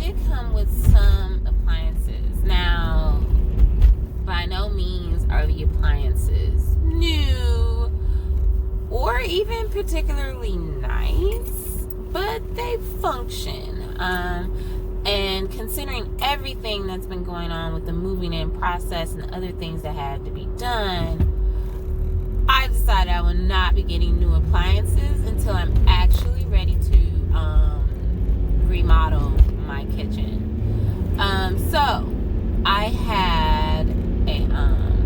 did come with some appliances. Now, by no means are the appliances new or even particularly nice, but they function. And considering everything that's been going on with the moving in process and other things that had to be done, I decided I would not be getting new appliances until I'm actually ready to remodel my kitchen. So I had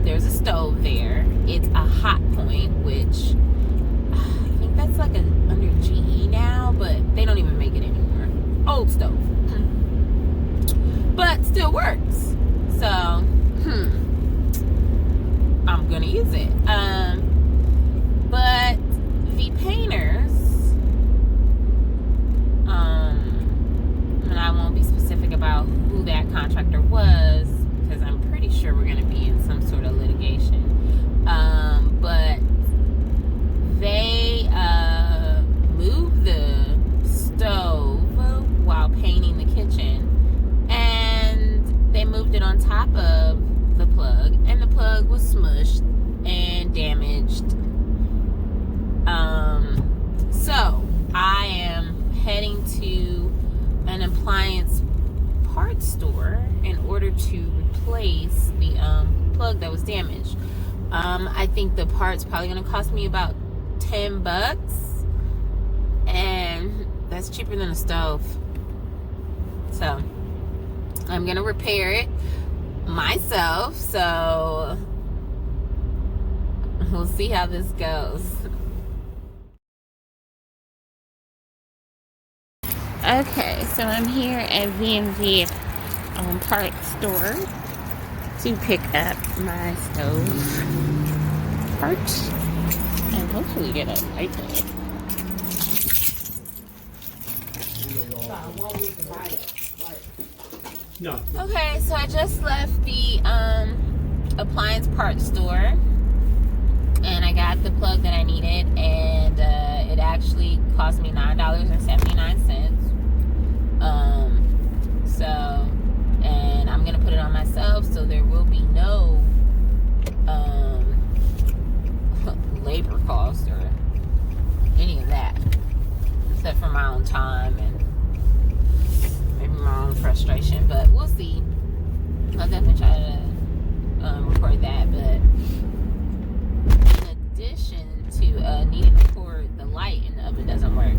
there's a stove there. It's a Hotpoint, which I think that's like under GE now, but they don't even make it anymore. Old stove. But still works. So, I'm gonna use it. But the painters, and I won't be specific about who that contractor was because I'm pretty sure we're gonna be in some sort of litigation. But they moved the stove while painting the kitchen. They moved it on top of the plug, and the plug was smushed and damaged. So I am heading to an appliance parts store in order to replace the plug that was damaged. I think the part's probably going to cost me about $10, and that's cheaper than a stove. So I'm gonna repair it myself, so we'll see how this goes. Okay, so I'm here at V&V parts store to pick up my stove part and hopefully get a light bulb. No. Okay, so I just left the appliance parts store, and I got the plug that I needed, and it actually cost me $9.79. So, and I'm gonna put it on myself, so there will be no labor cost or any of that, except for my own time and maybe my own frustration, but we'll see. I'll definitely try to record that. But in addition to needing to record, the light in the oven doesn't work.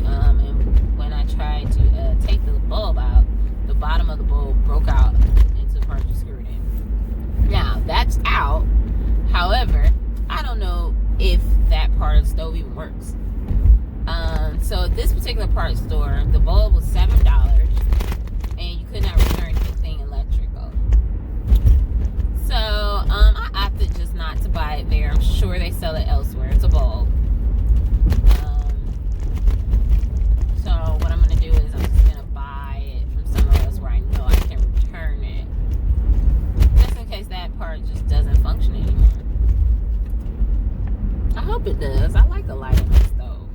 And when I tried to take the bulb out, the bottom of the bulb broke out into the part you screwed in. Now that's out. However, I don't know if that part of the stove even works. So at this particular parts store, the bulb was $7, and you could not return anything electrical. So I opted just not to buy it there. I'm sure they sell it elsewhere. It's a bulb. So what I'm gonna do is I'm just gonna buy it from somewhere else where I know I can return it, just in case that part just doesn't function anymore. I hope it does. I like the light in the stove.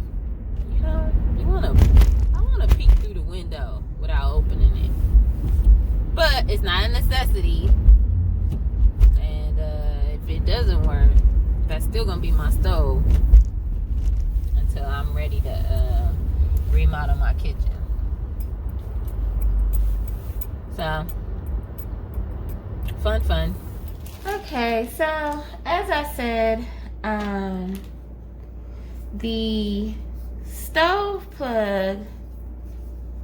You know, I wanna peek through the window without opening it. But it's not a necessity. And if it doesn't work, that's still gonna be my stove until I'm ready to remodel my kitchen. So fun. Okay, so as I said, the stove plug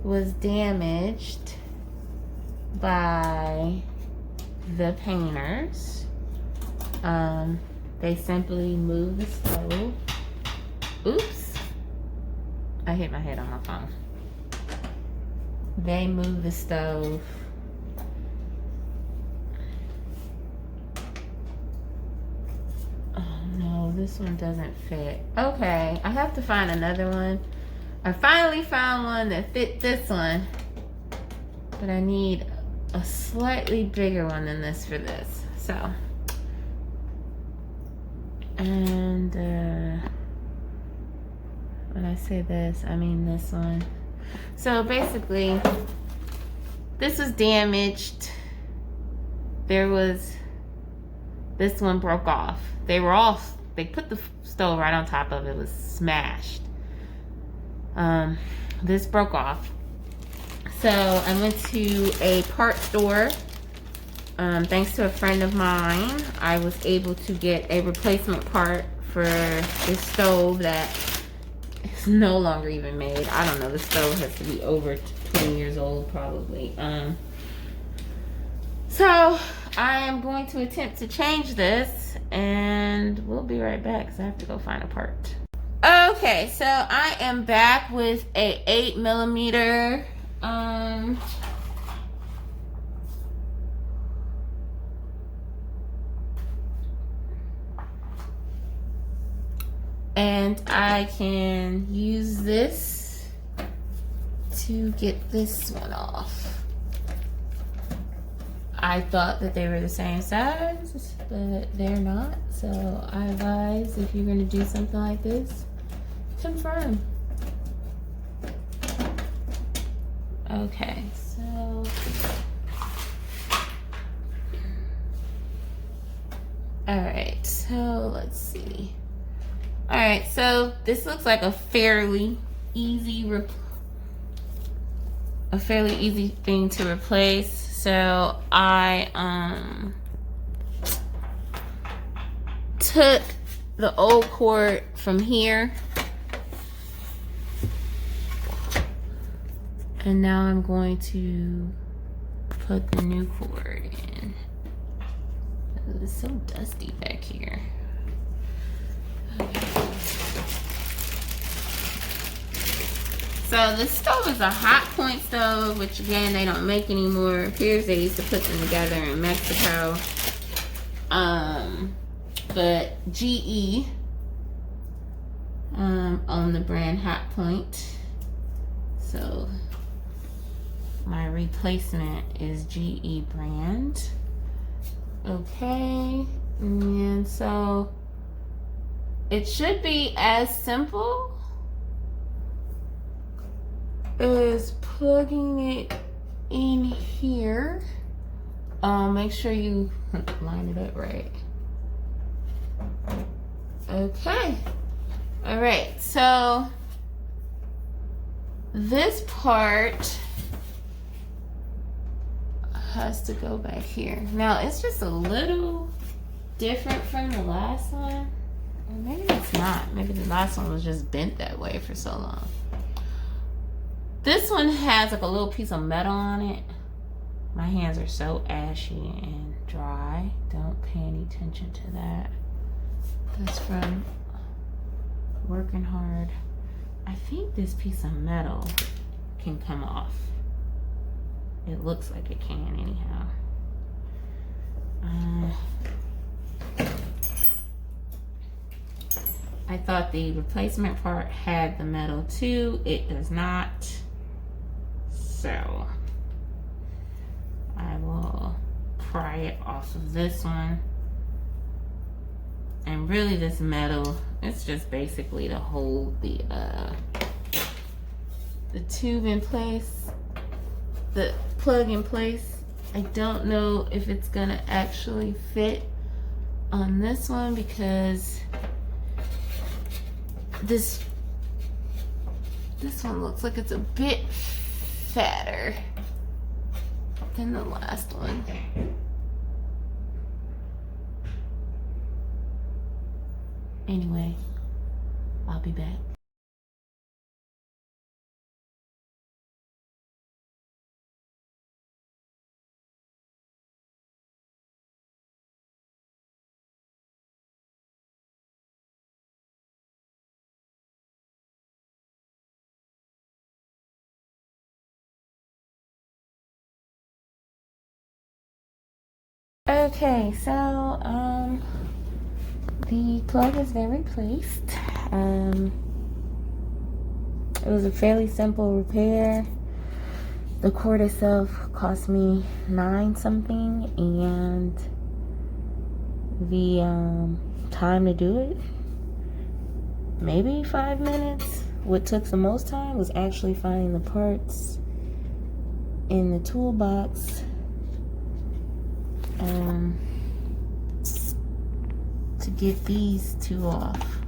was damaged by the painters. They simply moved the stove. Oops, I hit my head on my phone. They moved the stove this one doesn't fit. Okay, I have to find another one. I finally found one that fit this one, but I need a slightly bigger one than this for this. So, and when I say this, I mean this one. So basically, this was damaged. This one broke off. They put the stove right on top of it. It was smashed. This broke off. So I went to a part store. Thanks to a friend of mine, I was able to get a replacement part for this stove that is no longer even made. I don't know, the stove has to be over 20 years old probably. So I am going to attempt to change this, and we'll be right back because I have to go find a part. Okay, so I am back with a 8mm and I can use this to get this one off. I thought that they were the same size, but they're not. So I advise, if you're gonna do something like this, confirm. Okay, so alright, so let's see. Alright, so this looks like a fairly easy thing to replace. So I took the old cord from here, and now I'm going to put the new cord in. It's so dusty back here. So this stove is a Hotpoint stove, which again, they don't make anymore. It appears they used to put them together in Mexico. But GE owned the brand Hotpoint. So my replacement is GE brand. Okay, and so it should be as simple is plugging it in here. Make sure you line it up right. Okay. All right, so this part has to go back here. Now it's just a little different from the last one. Or maybe it's not. Maybe the last one was just bent that way for so long. This one has like a little piece of metal on it. My hands are so ashy and dry. Don't pay any attention to that. That's from working hard. I think this piece of metal can come off. It looks like it can anyhow. I thought the replacement part had the metal too. It does not. So I will pry it off of this one. And really this metal, it's just basically to hold the tube in place, the plug in place. I don't know if it's gonna actually fit on this one because this one looks like it's a bit fatter than the last one. Anyway, I'll be back. Okay, so the plug has been replaced. It was a fairly simple repair. The cord itself cost me $9 something, and the time to do it, maybe 5 minutes. What took the most time was actually finding the parts in the toolbox to get these two off.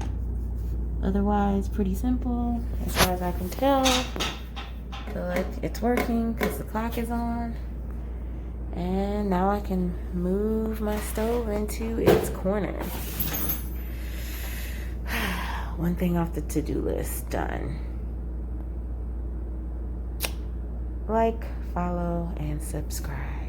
Otherwise, pretty simple as far as I can tell. I feel like it's working because the clock is on. And now I can move my stove into its corner. One thing off the to-do list done. Like, follow, and subscribe.